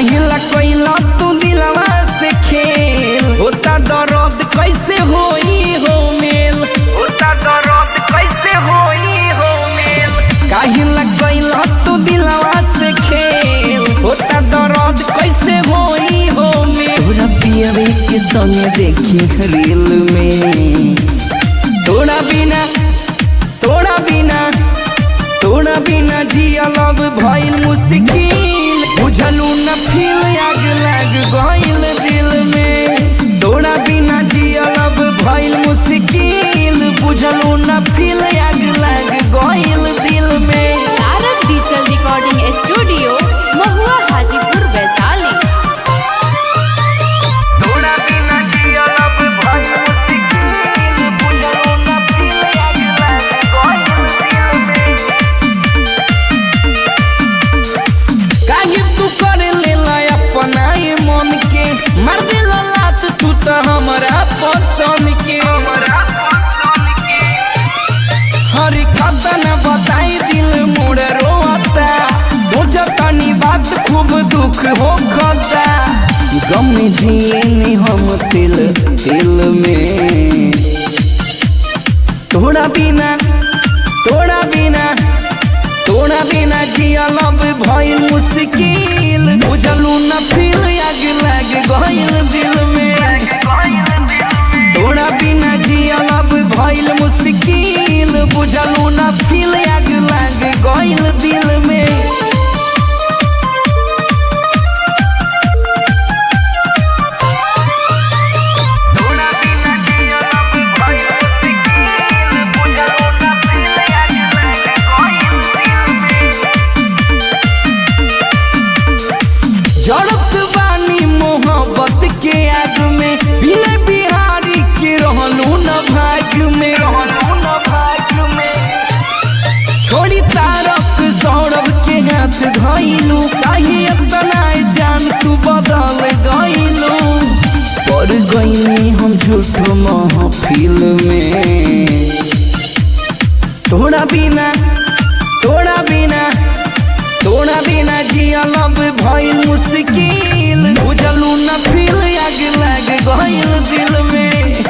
काहिला कोइला तू दिलवा से खेल, होता दर्द कैसे होई हो मेल, होता दर्द कैसे होई हो मेल। काहिला कोइला तू दिलवा से खेल, होता दर्द कैसे होई हो मेल। तोरा पियवे के संगे देखी रील में, तोरा बिना तोरा बिना तोरा बिना जियल अब भइल मुश्किल, बुझलू न फील आग लग गइल दिल में। तोरा बिना जियल अब भइल मुश्किल, बुझलू न फील आग लग गइल दिल में। तारक डिजिटल रिकॉर्डिंग स्टूडियो महुआ हाजीपुर वैशाली। तोरा बिना जियल अब भइल मुश्किल, बुझलू न फील आग लग गइल दिल में। काहे तू करे लेला अपना ये मन के, मार देला लात तू तो हमरा पसंद के। हर कदन बताई दिल मोड़ रोता, सोचतानी बात खूब दुख हो खता। गम में जिए नहीं हम तिल तिल में। तोरा बिना तोरा बिना तोरा बिना जियल अब भइल मुश्किल, बुझलू न फील आग लग गइल दिल में। तोरा बिना जियल अब भइल मुश्किल, बुझलू न फील आग लग गइल दिल में। तोरा बिना जियल अब भइल मुश्किल, बुझलू न फील आग लग गइल दिल में। जड़त बानी मोहब्बत के आग में, बिना बिहारी के रहलू न भाग में। छोड़ी तारक सौरभ के हाथ धइलू, काहे इतना जान तू बदल गइलू। पड़ गइनी हम झूठो महफिल में। तोरा बिना तोरा बिना तोरा बिना जियल अब भइल मुश्किल, बुझलू न फील आग लग गइल दिल में।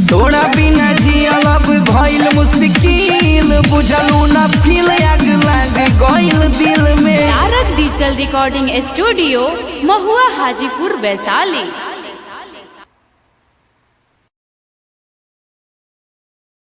तोरा बिना जियल अब भइल मुश्किल, बुझलू न फील आग लग गइल दिल में। तारक डिजिटल रिकॉर्डिंग स्टूडियो महुआ हाजीपुर वैशाली।